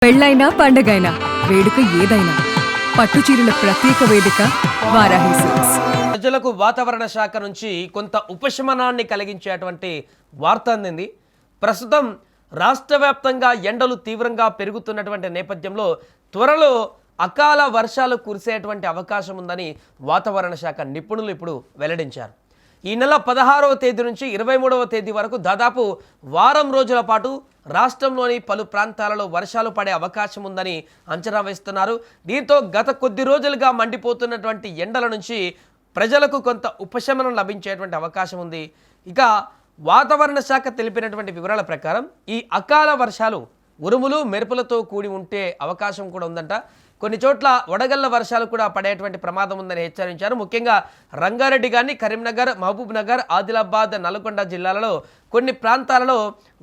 పెళ్ళైనా పండగైనా వేడుక ఏదైనా పట్టుచీరల ప్రత్యేక వేదిక వారాహి సిల్క్స్. ప్రజలకు వాతావరణ శాఖ నుంచి కొంత ఉపశమనాన్ని కలిగించేటువంటి వార్త అందింది. ప్రస్తుతం రాష్ట్ర వ్యాప్తంగా ఎండలు తీవ్రంగా పెరుగుతున్నటువంటి నేపథ్యంలో త్వరలో అకాల వర్షాలు కురిసేటువంటి అవకాశం ఉందని వాతావరణ శాఖ నిపుణులు ఇప్పుడు వెల్లడించారు. ఈ నెల 16వ తేదీ నుంచి 23వ తేదీ వరకు దాదాపు వారం రోజుల పాటు రాష్ట్రంలోని పలు ప్రాంతాలలో వర్షాలు పడే అవకాశం ఉందని అంచనా వేస్తున్నారు. దీంతో గత కొద్ది రోజులుగా మండిపోతున్నటువంటి ఎండల నుంచి ప్రజలకు కొంత ఉపశమనం లభించేటువంటి అవకాశం ఉంది. ఇక వాతావరణ శాఖ తెలిపినటువంటి వివరాల ప్రకారం ఈ అకాల వర్షాలు ఉరుములు మెరుపులతో కూడి ఉంటే అవకాశం కూడా ఉందంట. కొన్ని చోట్ల వడగళ్ల వర్షాలు కూడా పడేటువంటి ప్రమాదం ఉందని హెచ్చరించారు. ముఖ్యంగా రంగారెడ్డి కానీ కరీంనగర్, మహబూబ్ నగర్, ఆదిలాబాద్, నల్గొండ జిల్లాలలో కొన్ని ప్రాంతాలలో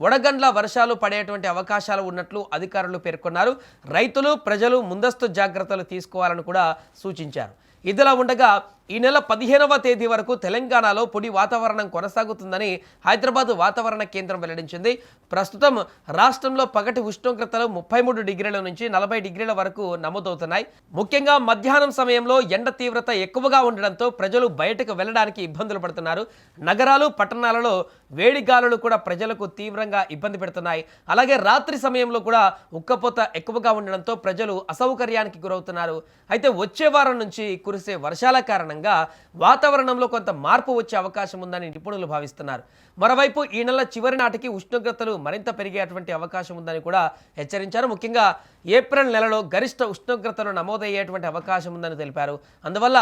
వడగండ్ల వర్షాలు పడేటువంటి అవకాశాలు ఉన్నట్లు అధికారులు పేర్కొన్నారు. రైతులు, ప్రజలు ముందస్తు జాగ్రత్తలు తీసుకోవాలని కూడా సూచించారు. ఇదిలా ఉండగా ఈ నెల 15వ తేదీ వరకు తెలంగాణలో పొడి వాతావరణం కొనసాగుతుందని హైదరాబాద్ వాతావరణ కేంద్రం వెల్లడించింది. ప్రస్తుతం రాష్ట్రంలో పగటి ఉష్ణోగ్రతలు 33 డిగ్రీల నుంచి 40 డిగ్రీల వరకు నమోదవుతున్నాయి. ముఖ్యంగా మధ్యాహ్నం సమయంలో ఎండ తీవ్రత ఎక్కువగా ఉండడంతో ప్రజలు బయటకు వెళ్ళడానికి ఇబ్బందులు పడుతున్నారు. నగరాలు, పట్టణాలలో వేడి గాలులు కూడా ప్రజలకు తీవ్రంగా ఇబ్బంది పెడుతున్నాయి. అలాగే రాత్రి సమయంలో కూడా ఉక్కపోత ఎక్కువగా ఉండడంతో ప్రజలు అసౌకర్యానికి గురవుతున్నారు. అయితే వచ్చే వారం నుంచి కురిసే వర్షాల కారణంగా వాతావరణంలో కొంత మార్పు వచ్చే అవకాశం ఉందని నిపుణులు భావిస్తున్నారు. మరోవైపు ఈ నెల చివరి నాటికి ఉష్ణోగ్రతలు మరింత పెరిగేటువంటి అవకాశం ఉందని కూడా హెచ్చరించారు. ముఖ్యంగా ఏప్రిల్ నెలలో గరిష్ట ఉష్ణోగ్రతలు నమోదయ్యేటువంటి అవకాశం ఉందని తెలిపారు. అందువల్ల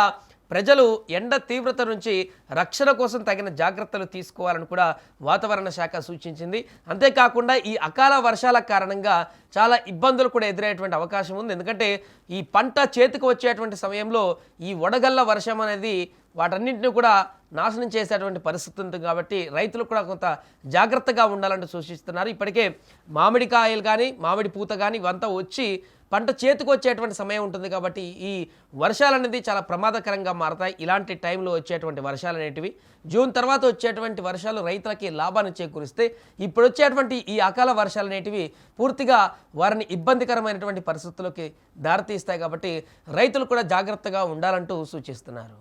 ప్రజలు ఎండ తీవ్రత నుంచి రక్షణ కోసం తగిన జాగ్రత్తలు తీసుకోవాలని కూడా వాతావరణ శాఖ సూచించింది. అంతేకాకుండా ఈ అకాల వర్షాల కారణంగా చాలా ఇబ్బందులు కూడా ఎదురయ్యేటువంటి అవకాశం ఉంది. ఎందుకంటే ఈ పంట చేతికి వచ్చేటువంటి సమయంలో ఈ వడగళ్ల వర్షం అనేది వాటన్నింటినీ కూడా నాశనం చేసేటువంటి పరిస్థితి ఉంది. కాబట్టి రైతులు కూడా కొంత జాగ్రత్తగా ఉండాలంటూ సూచిస్తున్నారు. ఇప్పటికే మామిడికాయలు కానీ మామిడి పూత కానీ ఇవంతా వచ్చి పంట చేతికి వచ్చేటువంటి సమయం ఉంటుంది. కాబట్టి ఈ వర్షాలు అనేది చాలా ప్రమాదకరంగా మారతాయి. ఇలాంటి టైంలో వచ్చేటువంటి వర్షాలు అనేటివి జూన్ తర్వాత వచ్చేటువంటి వర్షాలు రైతులకి లాభాన్ని చేకూరిస్తే, ఇప్పుడు వచ్చేటువంటి ఈ అకాల వర్షాలు అనేటివి పూర్తిగా వారిని ఇబ్బందికరమైనటువంటి పరిస్థితుల్లోకి దారితీస్తాయి. కాబట్టి రైతులు కూడా జాగ్రత్తగా ఉండాలంటూ సూచిస్తున్నారు.